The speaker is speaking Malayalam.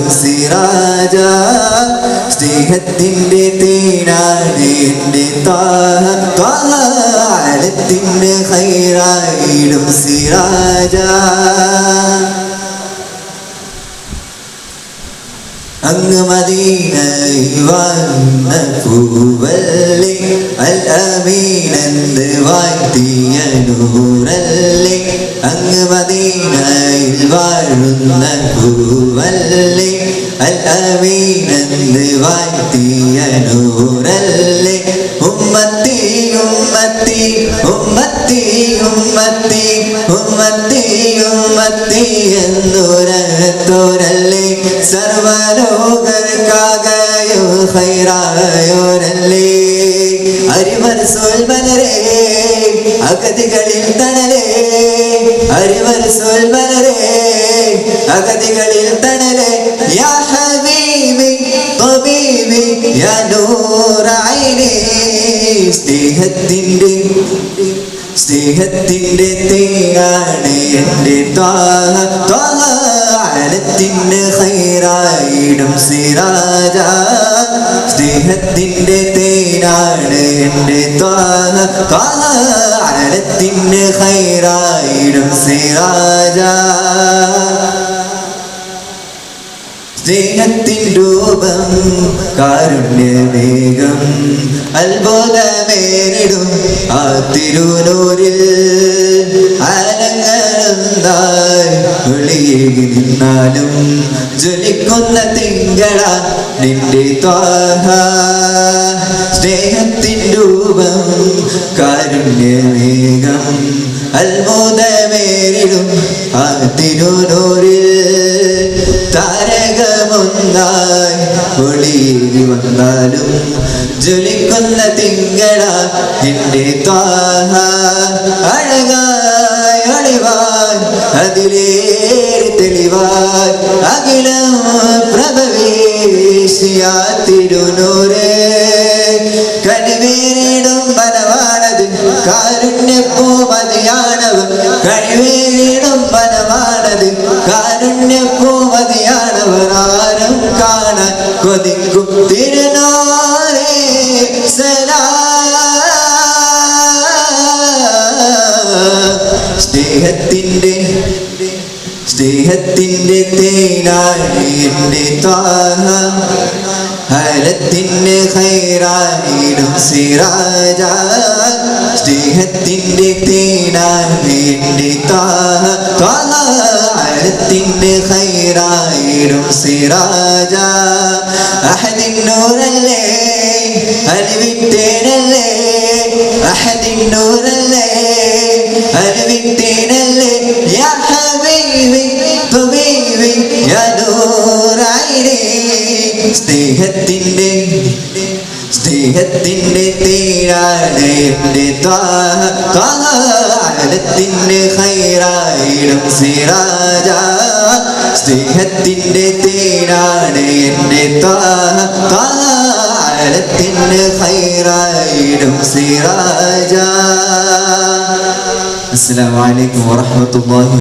ഹൈറായിടും സിറാജ സ്നേഹത്തിൻ്റെ തേനാണ് എൻ്റെ ത്വാഹ ആലത്തിൻ്റെ ഹൈറായിടും സിറാജ അങ്ങ് മദീനയിൽ വന്ന പൂവല്ലേ അൽ അമീനെന്ന് വാഴ്ത്തിയ നൂറല്ലേ അങ്ങ് മദീനയിൽ വാഴുന്ന പൂവല്ലേ അൽ അമീനെന്ന് വാഴ്ത്തിയ നൂറല്ലേ ഉമ്മത്തി ഉമ്മത്തി ഉമ്മത്തി ഉമ്മത്തി ഉമ്മത്തി ഉമ്മത്തി എന്നൂരത്തോരല്ലേ സർവലോകർക്കാകയോ ഹൈറായോരല്ലേ അരിവരസോൽ മലരേ അഗതികളിൽ തണലേ അരിവരസോൽ മലരേ അഗതികളിൽ തണലേ യാ ഹബീബി തബീബി യാ നൂറ ഐനി സ്നേഹത്തിൻ്റെ തേനാണ് എൻ്റെ ത്വാഹ ആലത്തിൻ്റെ ഹൈറായിടും സിറാജ സ്നേഹത്തിൻ്റെ തേനാണ് എൻ്റെ ത്വാഹ ആലത്തിൻ്റെ ഹൈറായിടും സിറാജ സ്നേഹത്തിൻ രൂപം കാരുണ്യമേഘം അത്ഭുതമേറിടും ആ തിരുനൂരിൽ അലങ്കാരന്തായി ഒളിയേകി നിന്നാലും ജ്വലിക്കുന്ന തിങ്കള നിന്റെ ത്വാഹ സ്നേഹത്തിൻ രൂപം കാരുണ്യമേഘം അത്ഭുതമേറിടും ആ തിരുനൂരിൽ താരകമൊന്നായി ഒളിയേകി വന്നാലും ജ്വലിക്കുന്ന തിങ്കള നിന്റെ ത്വാഹ അഴകായി ഒളിവാൻ അതിലേറി തെളിവാൻ അഖിലം പ്രഭവേശിയാ തിരുനൂറേ കണിവേറിടും വനമാണത് കാരുണ്യപ്പൂമതിയാണവൻ കണിവേറിടും വനമാണത് കാരുണ്യപ്പൂമതിയാണവർ ആരും കാണാൻ കൊതിക്കും തിരുനൂറേ സലാം സ്നേഹത്തിൻ്റെ തേനാണ് എൻ്റെ ത്വാഹ ആലത്തിൻ്റെ ഹൈറായിടും സിറാജ സ്നേഹത്തിൻ്റെ തേനാണ് എൻ്റെ ത്വാഹ ആലത്തിൻ്റെ ഹൈറായിടും സിറാജ അഹദിൻ നൂറല്ലേ അലിവിട്ടേനല്ലേ അഹദിൻ നൂറല്ലേ അലിവിട്ടേനല്ലേ യാ ഹബീബി തബീബി യാ നൂറ ഐനി സ്നേഹത്തിൻ്റെ തേനാണ് എൻ്റെ ത്വാഹ ആലത്തിൻ്റെ ഹൈറായിടും സിറാജ സ്നേഹത്തിൻ്റെ തേനാണ് എൻ്റെ ത്വാഹ ആലത്തിൻ്റെ ഹൈറായിടും സിറാജ. അസ്സലാമു അലൈക്കും വറഹ്മത്തുള്ളാഹി